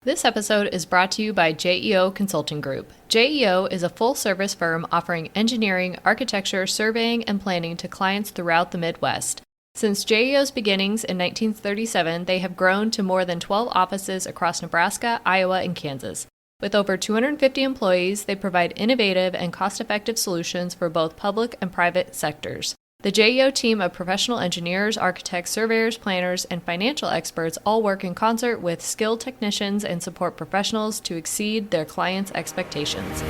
This episode is brought to you by JEO Consulting Group. JEO is a full-service firm offering engineering, architecture, surveying, and planning to clients throughout the Midwest. Since JEO's beginnings in 1937, they have grown to more than 12 offices across Nebraska, Iowa, and Kansas. With over 250 employees, they provide innovative and cost-effective solutions for both public and private sectors. The JEO team of professional engineers, architects, surveyors, planners, and financial experts all work in concert with skilled technicians and support professionals to exceed their clients' expectations.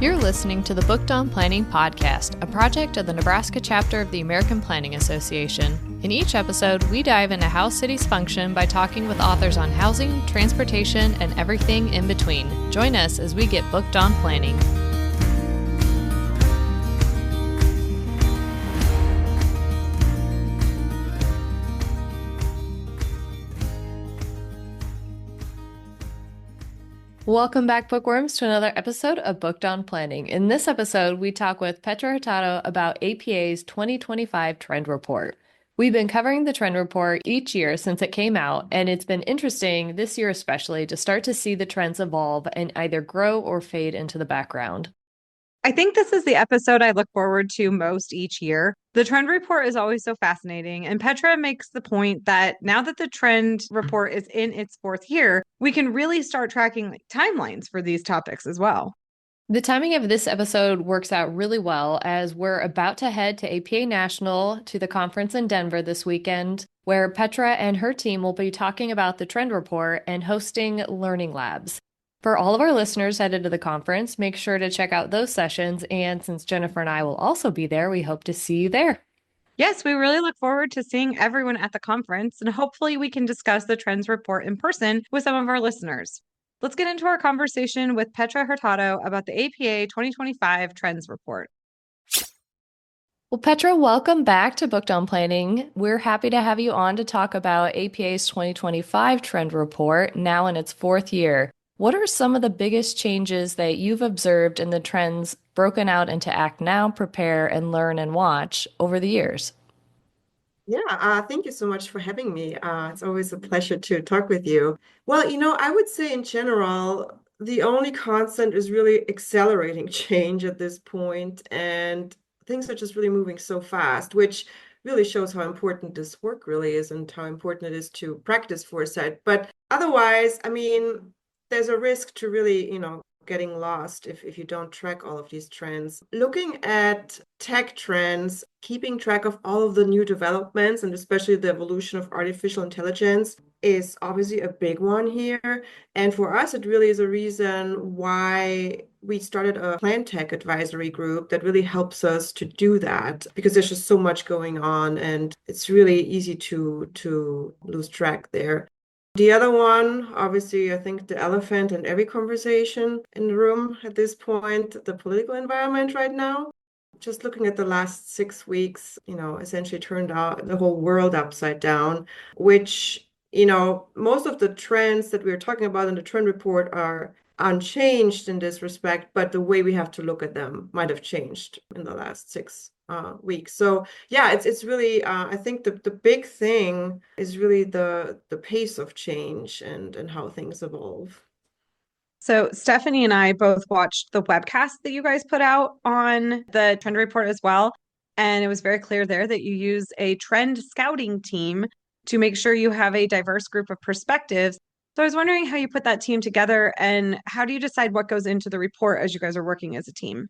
You're listening to the Booked on Planning podcast, a project of the Nebraska chapter of the American Planning Association. In each episode, we dive into how cities function by talking with authors on housing, transportation, and everything in between. Join us as we get booked on planning. Welcome back, bookworms, to another episode of Booked on Planning. In this episode, we talk with Petra Hurtado about APA's 2025 Trend Report. We've been covering the Trend Report each year since it came out, and it's been interesting, this year especially, to start to see the trends evolve and either grow or fade into the background. I think this is the episode I look forward to most each year. The trend report is always so fascinating, and Petra makes the point that now that the trend report is in its fourth year, we can really start tracking timelines for these topics as well. The timing of this episode works out really well as we're about to head to APA National to the conference in Denver this weekend, where Petra and her team will be talking about the trend report and hosting learning labs. For all of our listeners headed to the conference, make sure to check out those sessions. And since Jennifer and I will also be there, we hope to see you there. Yes, we really look forward to seeing everyone at the conference, and hopefully we can discuss the trends report in person with some of our listeners. Let's get into our conversation with Petra Hurtado about the APA 2025 Trends Report. Well, Petra, welcome back to Booked on Planning. We're happy to have you on to talk about APA's 2025 Trend Report, now in its fourth year. What are some of the biggest changes that you've observed in the trends broken out into Act Now, Prepare, and Learn and Watch over the years? Yeah, thank you so much for having me. It's always a pleasure to talk with you. Well, I would say in general, the only constant is really accelerating change at this point, and things are just really moving so fast, which really shows how important this work really is and how important it is to practice foresight. But otherwise, there's a risk to really, getting lost if you don't track all of these trends. Looking at tech trends, keeping track of all of the new developments and especially the evolution of artificial intelligence is obviously a big one here. And for us, it really is a reason why we started a plan tech advisory group that really helps us to do that, because there's just so much going on and it's really easy to lose track there. The other one, obviously, I think the elephant in every conversation in the room at this point, the political environment right now. Just looking at the last 6 weeks, essentially turned out the whole world upside down, which, most of the trends that we're talking about in the trend report are unchanged in this respect, but the way we have to look at them might have changed in the last 6 weeks. So yeah, it's really I think the big thing is really the pace of change and how things evolve. So Stephanie and I both watched the webcast that you guys put out on the trend report as well. And it was very clear there that you use a trend scouting team to make sure you have a diverse group of perspectives. So I was wondering how you put that team together and how do you decide what goes into the report as you guys are working as a team?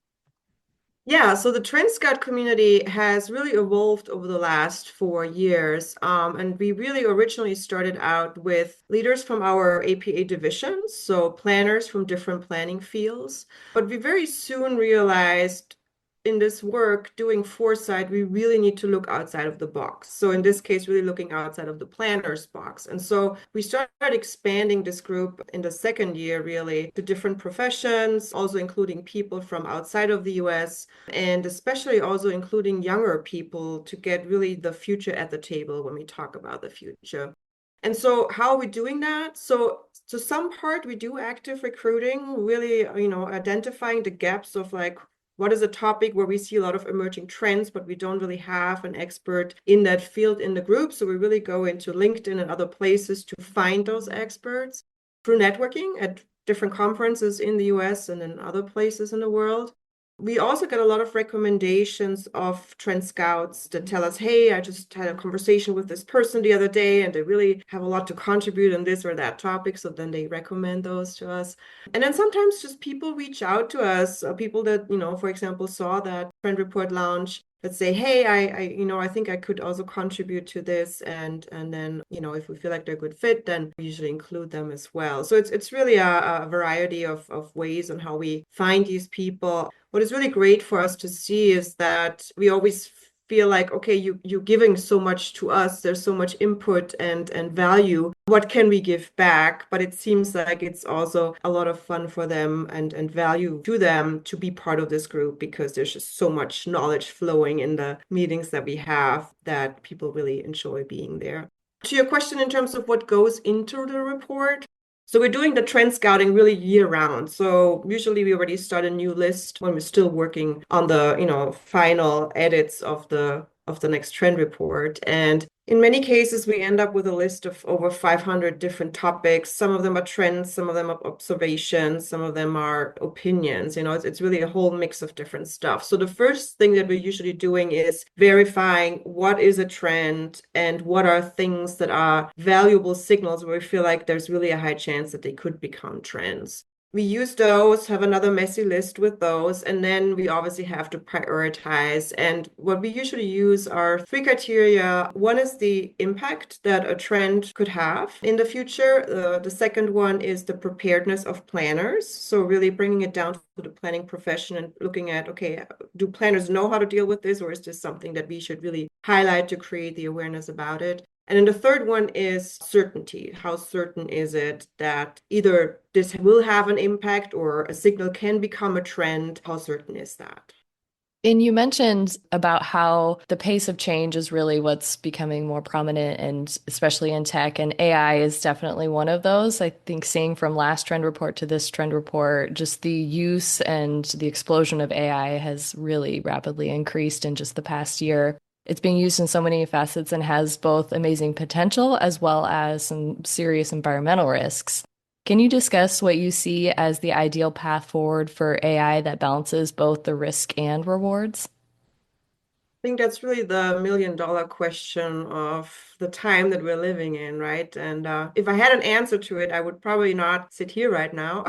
Yeah, so the Trend Scout community has really evolved over the last 4 years. And we really originally started out with leaders from our APA divisions, so planners from different planning fields. But we very soon realized in this work doing foresight, we really need to look outside of the box. So in this case, really looking outside of the planner's box. And so we started expanding this group in the second year, really, to different professions, also including people from outside of the US, and especially also including younger people to get really the future at the table when we talk about the future. And so how are we doing that? So to some part, we do active recruiting, really, identifying the gaps of like, what is a topic where we see a lot of emerging trends, but we don't really have an expert in that field in the group. So we really go into LinkedIn and other places to find those experts through networking at different conferences in the US and in other places in the world. We also get a lot of recommendations of trend scouts that tell us, hey, I just had a conversation with this person the other day and they really have a lot to contribute on this or that topic. So then they recommend those to us. And then sometimes just people reach out to us, people that, for example, saw that Trend Report launch that say, hey, I think I could also contribute to this. And then, if we feel like they're a good fit, then we usually include them as well. So it's really a variety of ways on how we find these people. What is really great for us to see is that we always feel like, okay, you're giving so much to us. There's so much input and value. What can we give back? But it seems like it's also a lot of fun for them and value to them to be part of this group because there's just so much knowledge flowing in the meetings that we have that people really enjoy being there. To your question in terms of what goes into the report, so we're doing the trend scouting really year round. So usually we already start a new list when we're still working on the, final edits of the next trend report. And in many cases, we end up with a list of over 500 different topics. Some of them are trends, some of them are observations, some of them are opinions. It's really a whole mix of different stuff. So the first thing that we're usually doing is verifying what is a trend and what are things that are valuable signals where we feel like there's really a high chance that they could become trends. We use those, have another messy list with those, and then we obviously have to prioritize. And what we usually use are three criteria. One is the impact that a trend could have in the future. The second one is the preparedness of planners. So really bringing it down to the planning profession and looking at, okay, do planners know how to deal with this, or is this something that we should really highlight to create the awareness about it? And then the third one is certainty. How certain is it that either this will have an impact or a signal can become a trend? How certain is that? And you mentioned about how the pace of change is really what's becoming more prominent, and especially in tech, and AI is definitely one of those. I think seeing from last trend report to this trend report, just the use and the explosion of AI has really rapidly increased in just the past year. It's being used in so many facets and has both amazing potential as well as some serious environmental risks. Can you discuss what you see as the ideal path forward for AI that balances both the risk and rewards? I think that's really the million-dollar question of the time that we're living in, right? And if I had an answer to it, I would probably not sit here right now.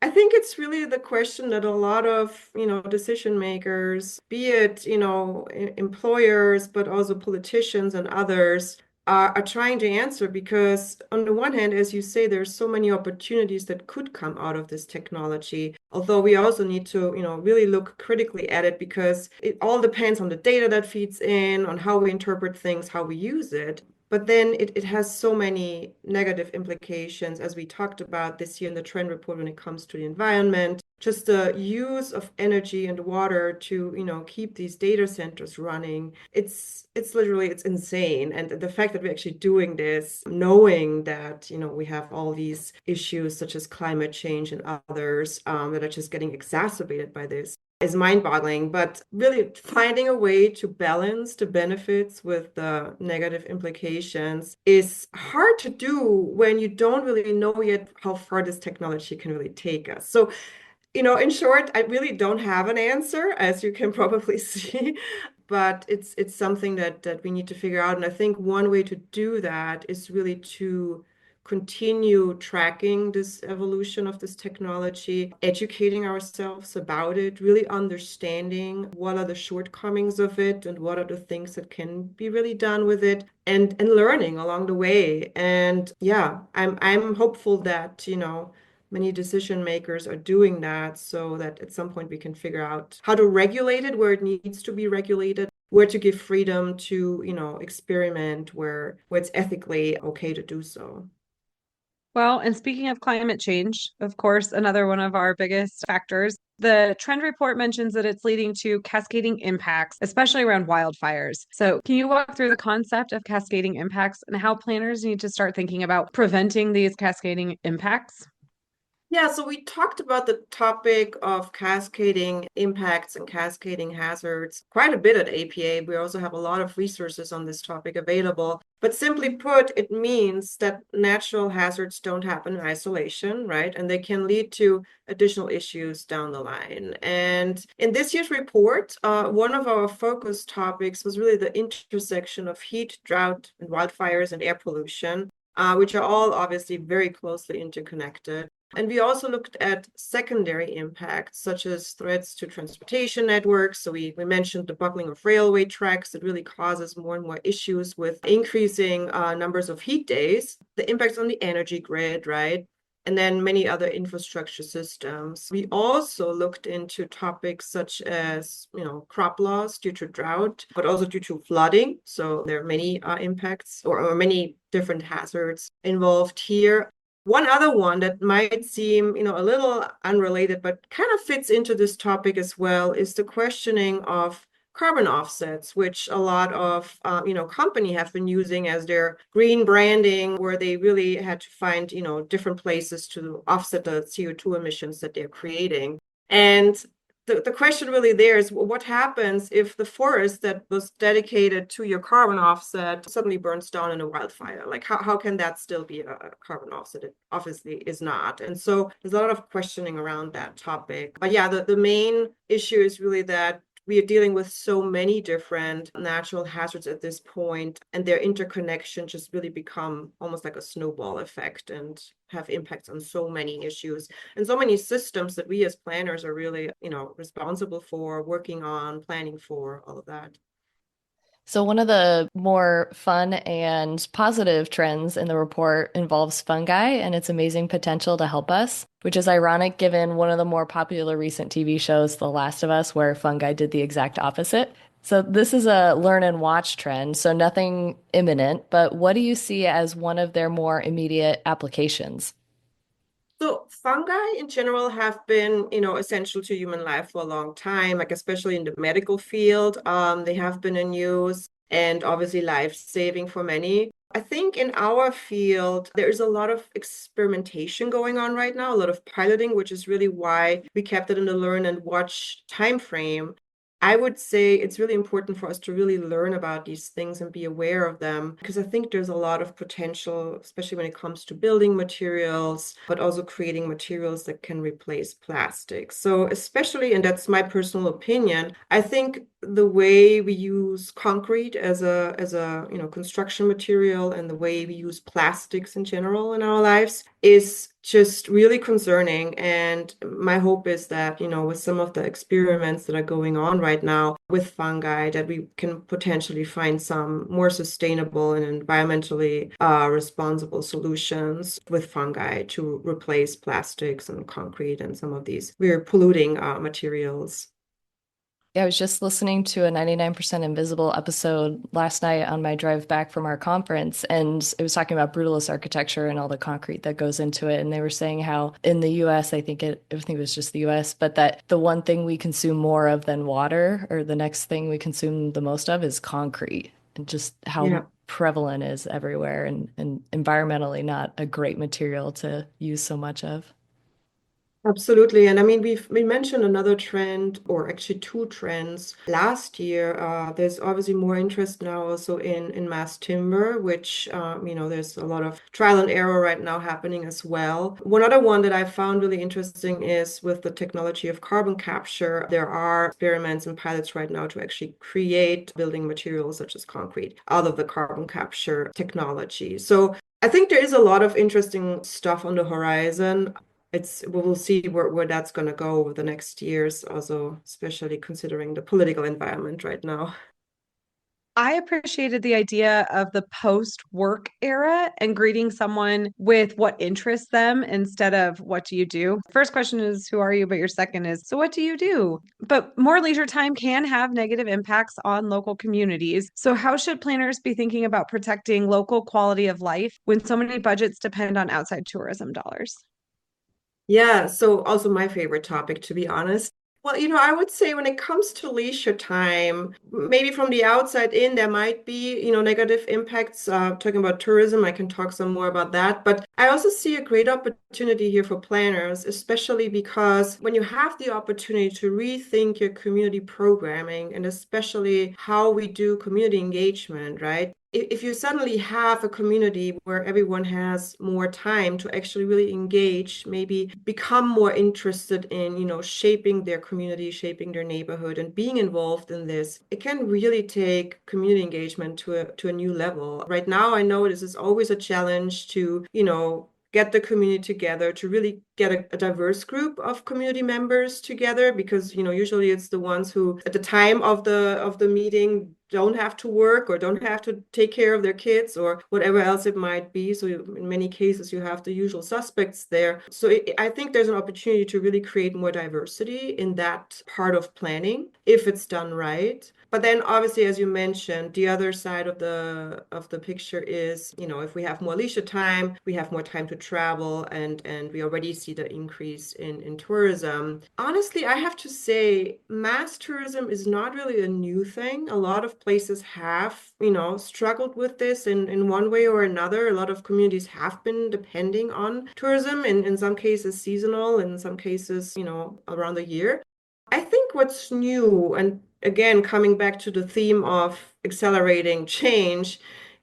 I think it's really the question that a lot of, decision makers, be it, employers, but also politicians and others, are trying to answer because on the one hand, as you say, there's so many opportunities that could come out of this technology. Although we also need to, really look critically at it because it all depends on the data that feeds in, on how we interpret things, how we use it. But then it has so many negative implications, as we talked about this year in the trend report when it comes to the environment, just the use of energy and water to, keep these data centers running. It's literally, it's insane. And the fact that we're actually doing this, knowing that, we have all these issues such as climate change and others that are just getting exacerbated by this is mind-boggling, but really finding a way to balance the benefits with the negative implications is hard to do when you don't really know yet how far this technology can really take us. So, in short, I really don't have an answer, as you can probably see, but it's something that we need to figure out. And I think one way to do that is really to continue tracking this evolution of this technology, educating ourselves about it, really understanding what are the shortcomings of it and what are the things that can be really done with it, and learning along the way. And yeah, I'm hopeful that, many decision makers are doing that so that at some point we can figure out how to regulate it where it needs to be regulated, where to give freedom to, experiment where it's ethically okay to do so. Well, and speaking of climate change, of course, another one of our biggest factors, the trend report mentions that it's leading to cascading impacts, especially around wildfires. So, can you walk through the concept of cascading impacts and how planners need to start thinking about preventing these cascading impacts? Yeah, so we talked about the topic of cascading impacts and cascading hazards quite a bit at APA. We also have a lot of resources on this topic available. But simply put, it means that natural hazards don't happen in isolation, right? And they can lead to additional issues down the line. And in this year's report, one of our focus topics was really the intersection of heat, drought, and wildfires and air pollution, which are all obviously very closely interconnected. And we also looked at secondary impacts, such as threats to transportation networks. So we mentioned the buckling of railway tracks that really causes more and more issues with increasing numbers of heat days, the impacts on the energy grid, right? And then many other infrastructure systems. We also looked into topics such as, crop loss due to drought, but also due to flooding. So there are many impacts or many different hazards involved here. One other one that might seem, a little unrelated, but kind of fits into this topic as well, is the questioning of carbon offsets, which a lot of, company have been using as their green branding, where they really had to find, different places to offset the CO2 emissions that they're creating. And the question really there is, what happens if the forest that was dedicated to your carbon offset suddenly burns down in a wildfire? Like how can that still be a carbon offset? It obviously is not. And so there's a lot of questioning around that topic. But yeah, the main issue is really that we are dealing with so many different natural hazards at this point, and their interconnection just really become almost like a snowball effect and have impacts on so many issues and so many systems that we as planners are really, responsible for, working on, planning for, all of that. So, one of the more fun and positive trends in the report involves fungi and its amazing potential to help us, which is ironic given one of the more popular recent TV shows, The Last of Us, where fungi did the exact opposite. So, this is a learn and watch trend, so nothing imminent, but what do you see as one of their more immediate applications? So fungi in general have been, essential to human life for a long time, like especially in the medical field. They have been in use and obviously life-saving for many. I think in our field, there is a lot of experimentation going on right now, a lot of piloting, which is really why we kept it in the learn and watch time frame. I would say it's really important for us to really learn about these things and be aware of them because I think there's a lot of potential, especially when it comes to building materials, but also creating materials that can replace plastic. So especially, and that's my personal opinion, I think the way we use concrete as a construction material and the way we use plastics in general in our lives is just really concerning. And my hope is that, with some of the experiments that are going on right now with fungi, that we can potentially find some more sustainable and environmentally responsible solutions with fungi to replace plastics and concrete and some of these very polluting materials. Yeah, I was just listening to a 99% Invisible episode last night on my drive back from our conference, and it was talking about brutalist architecture and all the concrete that goes into it. And they were saying how in the US, I think it was just the US, but that the one thing we consume more of than water, or the next thing we consume the most of, is concrete, and just how Yeah. prevalent it is everywhere and environmentally not a great material to use so much of. Absolutely. And I mean, we mentioned another trend, or actually two trends last year. There's obviously more interest now also in mass timber, which, there's a lot of trial and error right now happening as well. One other one that I found really interesting is with the technology of carbon capture. There are experiments and pilots right now to actually create building materials such as concrete out of the carbon capture technology. So I think there is a lot of interesting stuff on the horizon. We will see where that's going to go over the next years, also, especially considering the political environment right now. I appreciated the idea of the post-work era and greeting someone with what interests them instead of what do you do. First question is, who are you? But your second is, so what do you do? But more leisure time can have negative impacts on local communities. So, how should planners be thinking about protecting local quality of life when so many budgets depend on outside tourism dollars? Yeah, so also my favorite topic, to be honest. Well, I would say when it comes to leisure time, maybe from the outside in, there might be, negative impacts. Talking about tourism, I can talk some more about that. But I also see a great opportunity here for planners, especially because when you have the opportunity to rethink your community programming and especially how we do community engagement, right? If you suddenly have a community where everyone has more time to actually really engage, maybe become more interested in, shaping their community, shaping their neighborhood, and being involved in this, it can really take community engagement to a new level. Right now, I know this is always a challenge to, get the community together, to really get a diverse group of community members together, because usually it's the ones who at the time of the meeting don't have to work or don't have to take care of their kids or whatever else it might be. So in many cases you have the usual suspects there. So I think there's an opportunity to really create more diversity in that part of planning if it's done right. But then obviously, as you mentioned, the other side of the picture is, if we have more leisure time, we have more time to travel, and we already see the increase in tourism. Honestly, I have to say, mass tourism is not really a new thing. A lot of places have, struggled with this in one way or another. A lot of communities have been depending on tourism, and in some cases seasonal, in some cases, around the year. I think what's new, and again, coming back to the theme of accelerating change,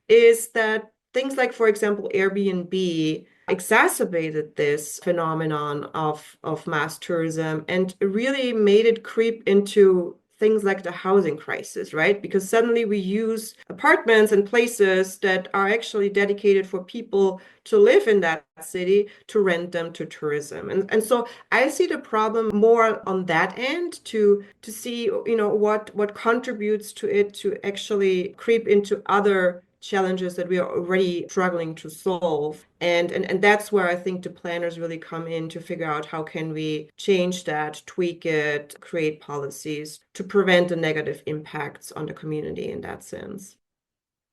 is that things like, for example, Airbnb exacerbated this phenomenon of mass tourism and really made it creep into things like the housing crisis, right? Because suddenly we use apartments and places that are actually dedicated for people to live in that city to rent them to tourism. And so I see the problem more on that end to see, what contributes to it to actually creep into other challenges that we are already struggling to solve. And that's where I think the planners really come in to figure out how can we change that, tweak it, create policies to prevent the negative impacts on the community in that sense.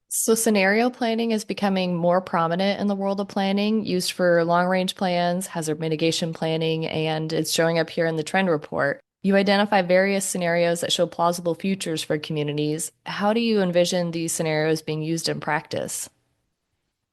So, scenario planning is becoming more prominent in the world of planning, used for long range plans, hazard mitigation planning, and it's showing up here in the trend report. You identify various scenarios that show plausible futures for communities. How do you envision these scenarios being used in practice?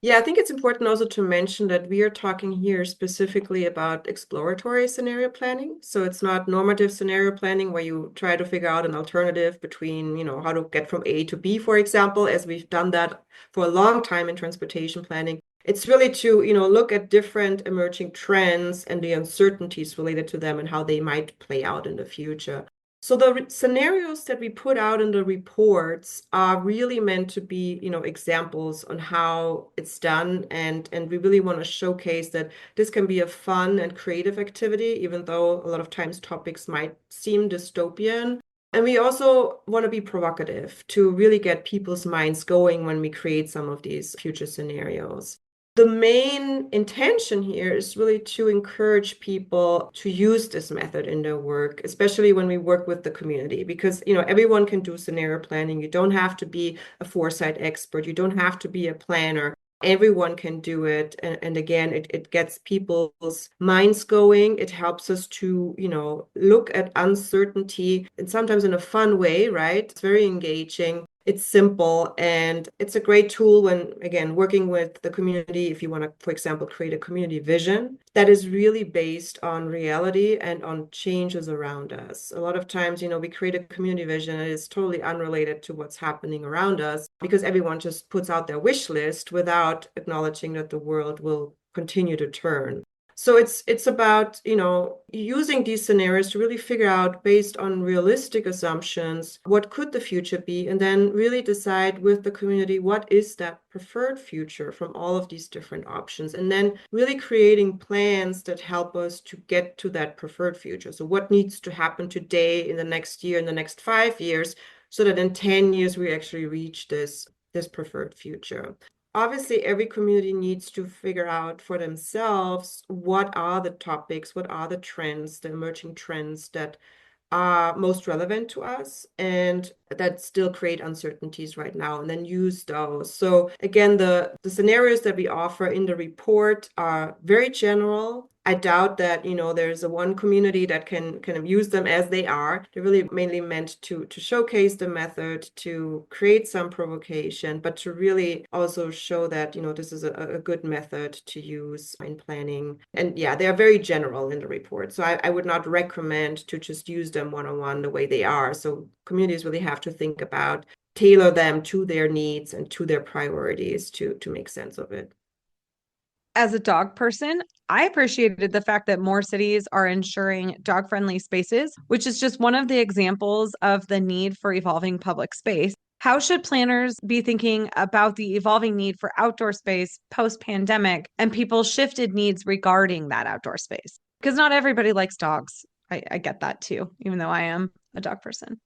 Yeah, I think it's important also to mention that we are talking here specifically about exploratory scenario planning. So it's not normative scenario planning where you try to figure out an alternative between, how to get from A to B, for example, as we've done that for a long time in transportation planning. It's really to, look at different emerging trends and the uncertainties related to them and how they might play out in the future. So the scenarios that we put out in the reports are really meant to be, examples on how it's done, and we really want to showcase that this can be a fun and creative activity, even though a lot of times topics might seem dystopian. And we also want to be provocative to really get people's minds going when we create some of these future scenarios. The main intention here is really to encourage people to use this method in their work, especially when we work with the community, because everyone can do scenario planning. You don't have to be a foresight expert. You don't have to be a planner. Everyone can do it. And again, it gets people's minds going. It helps us to, look at uncertainty and sometimes in a fun way, right? It's very engaging. It's simple, and it's a great tool when, again, working with the community. If you want to, for example, create a community vision that is really based on reality and on changes around us. A lot of times, we create a community vision that is totally unrelated to what's happening around us because everyone just puts out their wish list without acknowledging that the world will continue to turn. So it's about, using these scenarios to really figure out, based on realistic assumptions, what could the future be, and then really decide with the community what is that preferred future from all of these different options, and then really creating plans that help us to get to that preferred future. So what needs to happen today, in the next year, in the next 5 years, so that in 10 years we actually reach this preferred future. Obviously, every community needs to figure out for themselves what are the topics, what are the trends, the emerging trends that are most relevant to us and that still create uncertainties right now, and then use those. So again, the scenarios that we offer in the report are very general, I doubt that, there's a one community that can kind of use them as they are. They're really mainly meant to showcase the method, to create some provocation, but to really also show that, this is a good method to use in planning. And yeah, they are very general in the report. So I would not recommend to just use them one-on-one the way they are. So communities really have to think about tailor them to their needs and to their priorities to make sense of it. As a dog person, I appreciated the fact that more cities are ensuring dog friendly spaces, which is just one of the examples of the need for evolving public space. How should planners be thinking about the evolving need for outdoor space post pandemic and people's shifted needs regarding that outdoor space? Because not everybody likes dogs. I get that too, even though I am a dog person.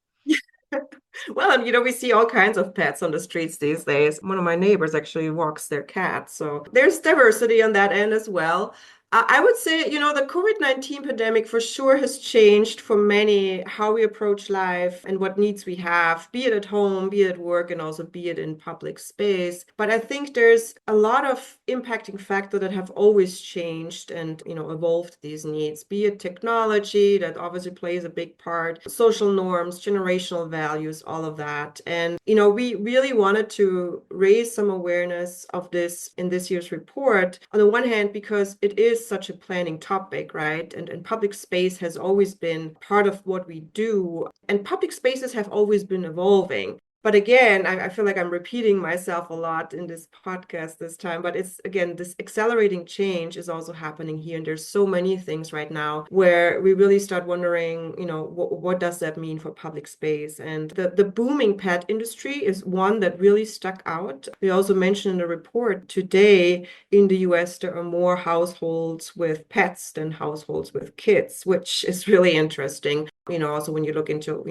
Well, and we see all kinds of pets on the streets these days. One of my neighbors actually walks their cat. So there's diversity on that end as well. I would say, the COVID-19 pandemic for sure has changed for many how we approach life and what needs we have, be it at home, be it at work, and also be it in public space. But I think there's a lot of impacting factors that have always changed and, evolved these needs, be it technology that obviously plays a big part, social norms, generational values, all of that. And, we really wanted to raise some awareness of this in this year's report. On the one hand, because it is such a planning topic, right? And public space has always been part of what we do, and public spaces have always been evolving. But again, I feel like I'm repeating myself a lot in this podcast this time, but it's again, this accelerating change is also happening here. And there's so many things right now where we really start wondering, what does that mean for public space? And the booming pet industry is one that really stuck out. We also mentioned in the report today in the US, there are more households with pets than households with kids, which is really interesting. Also when you look into,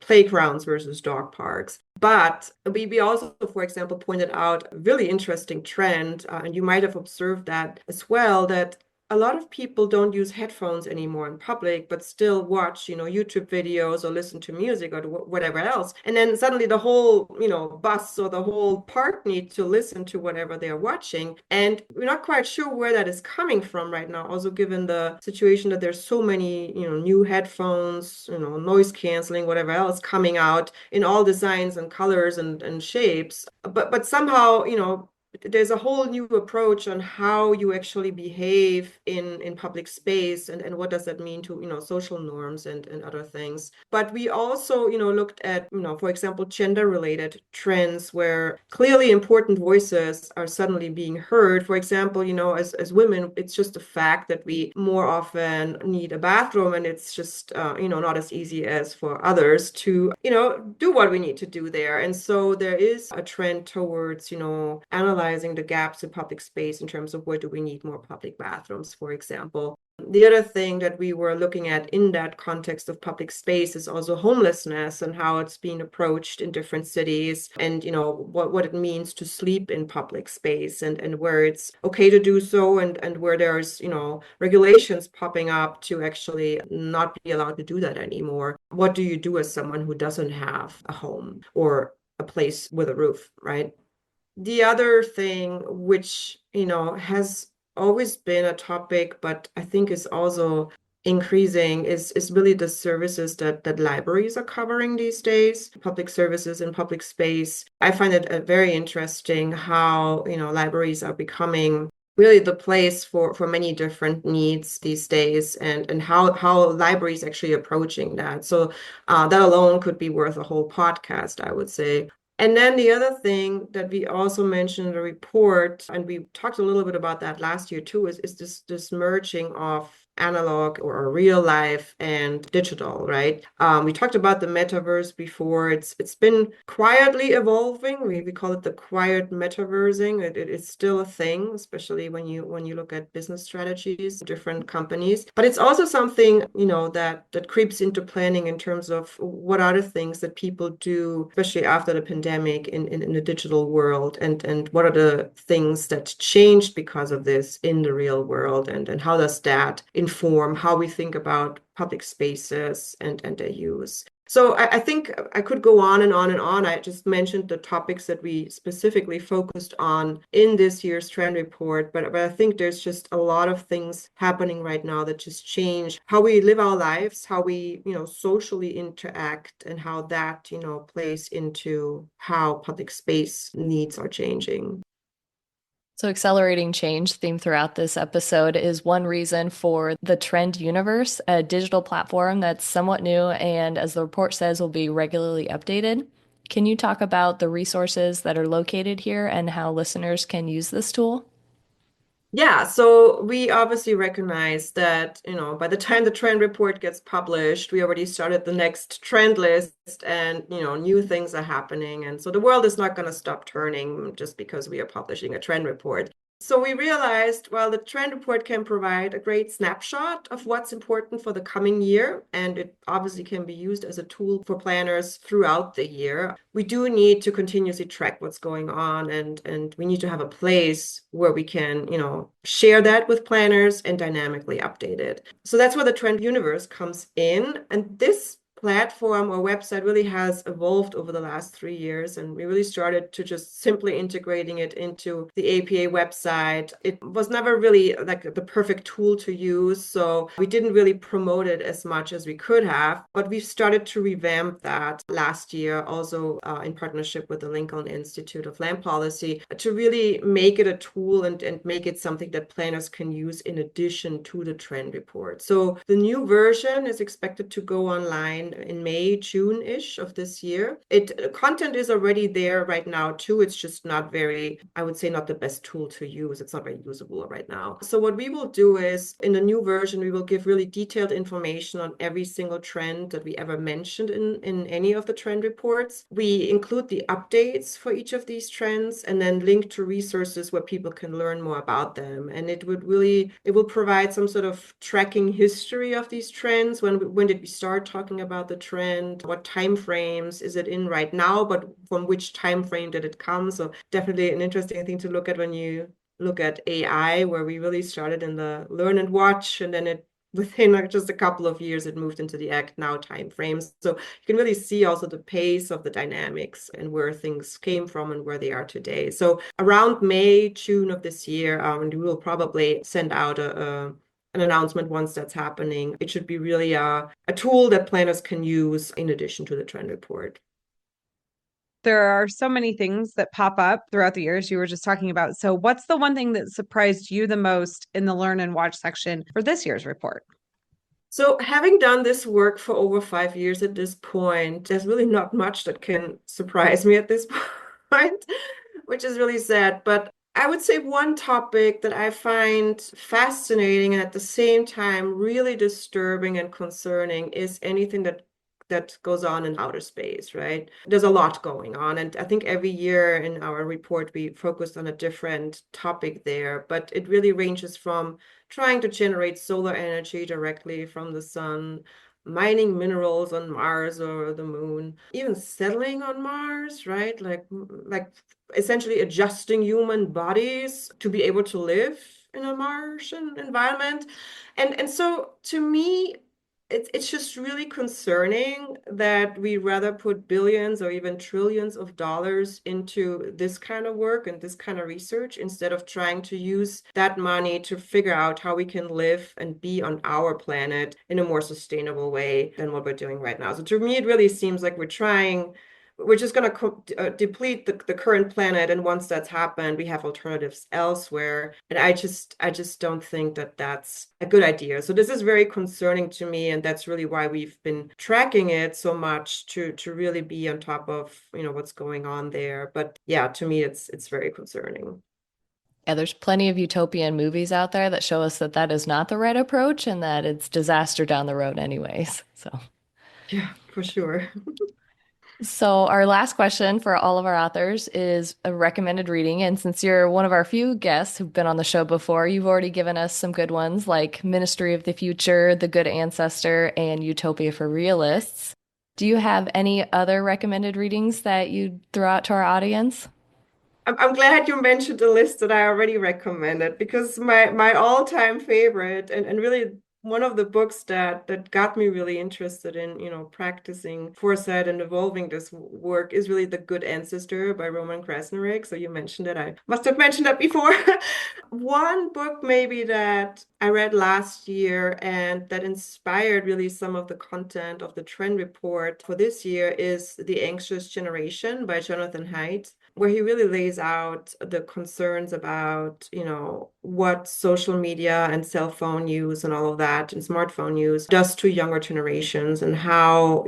playgrounds versus dog parks. But we also, for example, pointed out a really interesting trend, and you might have observed that as well, that a lot of people don't use headphones anymore in public, but still watch, YouTube videos or listen to music or whatever else. And then suddenly the whole, bus or the whole park needs to listen to whatever they're watching. And we're not quite sure where that is coming from right now. Also, given the situation that there's so many, new headphones, noise canceling, whatever else coming out in all designs and colors and shapes. But somehow, there's a whole new approach on how you actually behave in public space and what does that mean to, social norms and other things. But we also, looked at, for example, gender-related trends where clearly important voices are suddenly being heard. For example, as women, it's just a fact that we more often need a bathroom, and it's just, not as easy as for others to, do what we need to do there. And so there is a trend towards, analyzing the gaps in public space in terms of where do we need more public bathrooms, for example. The other thing that we were looking at in that context of public space is also homelessness and how it's being approached in different cities, and what it means to sleep in public space, and where it's okay to do so, and where there's regulations popping up to actually not be allowed to do that anymore. What do you do as someone who doesn't have a home or a place with a roof, right? The other thing, which, has always been a topic, but I think is also increasing, is really the services that libraries are covering these days, public services in public space. I find it very interesting how, libraries are becoming really the place for many different needs these days, and how libraries actually approaching that. So that alone could be worth a whole podcast, I would say. And then the other thing that we also mentioned in the report, and we talked a little bit about that last year too, is this merging of analog or real life and digital, right? We talked about the metaverse before. It's been quietly evolving. We call it the quiet metaversing. It's still a thing, especially when you look at business strategies, different companies. But it's also something, that creeps into planning in terms of what are the things that people do, especially after the pandemic in the digital world, and what are the things that changed because of this in the real world, and how does that inform how we think about public spaces and their use. So I think I could go on and on and on. I just mentioned the topics that we specifically focused on in this year's trend report, but I think there's just a lot of things happening right now that just change how we live our lives, how we, socially interact, and how that, plays into how public space needs are changing. So, accelerating change theme throughout this episode is one reason for the Trend Universe, a digital platform that's somewhat new and, as the report says, will be regularly updated. Can you talk about the resources that are located here and how listeners can use this tool? Yeah, so we obviously recognize that, by the time the trend report gets published, we already started the next trend list and, new things are happening. And so the world is not going to stop turning just because we are publishing a trend report. So we realized, well, the trend report can provide a great snapshot of what's important for the coming year, and it obviously can be used as a tool for planners throughout the year. We do need to continuously track what's going on, and we need to have a place where we can, share that with planners and dynamically update it. So that's where the Trend Universe comes in, and this platform or website really has evolved over the last 3 years, and we really started to just simply integrating it into the APA website. It was never really like the perfect tool to use, so we didn't really promote it as much as we could have, but we started to revamp that last year, also in partnership with the Lincoln Institute of Land Policy, to really make it a tool and make it something that planners can use in addition to the trend report. So the new version is expected to go online in May, June-ish of this year. Content is already there right now too. It's just not very, I would say, not the best tool to use. It's not very usable right now. So what we will do is in the new version, we will give really detailed information on every single trend that we ever mentioned in any of the trend reports. We include the updates for each of these trends and then link to resources where people can learn more about them. And it will provide some sort of tracking history of these trends. When did we start talking about the trend? What time frames is it in right now? But from which time frame did it come? So definitely an interesting thing to look at when you look at AI, where we really started in the learn and watch, and then within just a couple of years, it moved into the act now time frames. So you can really see also the pace of the dynamics and where things came from and where they are today. So around May, June of this year, and we will probably send out an announcement once that's happening. It should be really a tool that planners can use in addition to the trend report. There are so many things that pop up throughout the years you were just talking about. So, what's the one thing that surprised you the most in the Learn and Watch section for this year's report? So having done this work for over 5 years at this point, there's really not much that can surprise me at this point, which is really sad. But I would say one topic that I find fascinating and at the same time really disturbing and concerning is anything that goes on in outer space, right? There's a lot going on. And I think every year in our report, we focused on a different topic there, but it really ranges from trying to generate solar energy directly from the sun, mining minerals on Mars or the moon, even settling on Mars, right? Like essentially adjusting human bodies to be able to live in a Martian environment. And so to me, it's just really concerning that we rather put billions or even trillions of dollars into this kind of work and this kind of research instead of trying to use that money to figure out how we can live and be on our planet in a more sustainable way than what we're doing right now. So to me, it really seems like we're just going to deplete the current planet, and once that's happened, we have alternatives elsewhere. And I just don't think that that's a good idea. So this is very concerning to me, and that's really why we've been tracking it so much to really be on top of what's going on there. But yeah, to me, it's very concerning. Yeah, there's plenty of utopian movies out there that show us that that is not the right approach and that it's disaster down the road anyways. Yeah, for sure. So our last question for all of our authors is a recommended reading. And since you're one of our few guests who've been on the show before, you've already given us some good ones like Ministry of the Future, The Good Ancestor, and Utopia for Realists. Do you have any other recommended readings that you'd throw out to our audience? I'm glad you mentioned the list that I already recommended, because my all-time favorite and really One of the books that got me really interested in, practicing foresight and evolving this work is really The Good Ancestor by Roman Krasnick. So you mentioned it. I must have mentioned that before. One book maybe that I read last year and that inspired really some of the content of the trend report for this year is The Anxious Generation by Jonathan Haidt, where he really lays out the concerns about, what social media and cell phone use and all of that and smartphone use does to younger generations and how,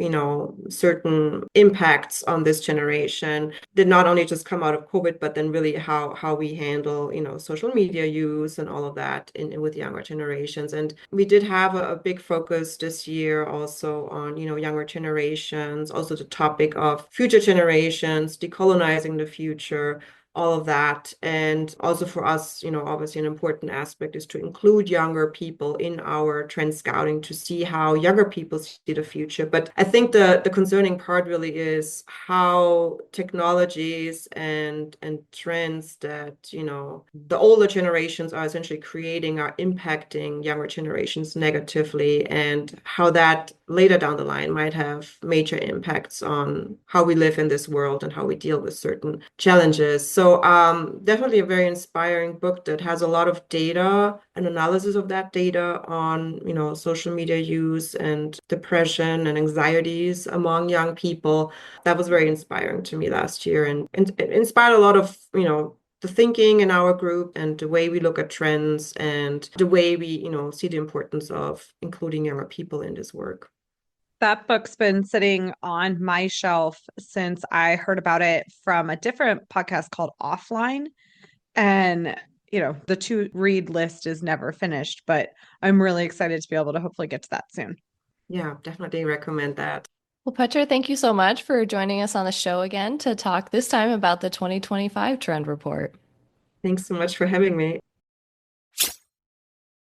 certain impacts on this generation did not only just come out of COVID, but then really how we handle, social media use and all of that with younger generations. And we did have a big focus this year also on, younger generations, also the topic of future generations, decolonizing the future, all of that. And also for us, obviously an important aspect is to include younger people in our trend scouting to see how younger people see the future. But I think the concerning part really is how technologies and trends that, the older generations are essentially creating are impacting younger generations negatively, and how that later down the line might have major impacts on how we live in this world and how we deal with certain challenges. So definitely a very inspiring book that has a lot of data and analysis of that data on, social media use and depression and anxieties among young people. That was very inspiring to me last year, and it inspired a lot of, the thinking in our group and the way we look at trends and the way we, see the importance of including younger people in this work. That book's been sitting on my shelf since I heard about it from a different podcast called Offline. And, the to read list is never finished, but I'm really excited to be able to hopefully get to that soon. Yeah, definitely recommend that. Well, Petra, thank you so much for joining us on the show again to talk this time about the 2025 Trend Report. Thanks so much for having me.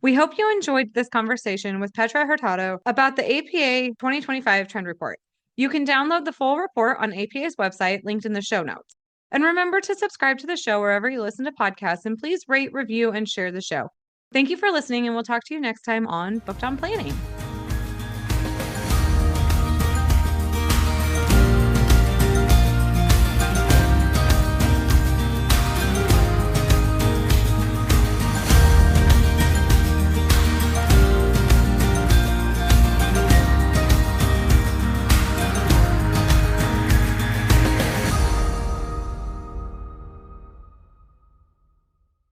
We hope you enjoyed this conversation with Petra Hurtado about the APA 2025 Trend Report. You can download the full report on APA's website, linked in the show notes. And remember to subscribe to the show wherever you listen to podcasts, and please rate, review, and share the show. Thank you for listening, and we'll talk to you next time on Booked on Planning.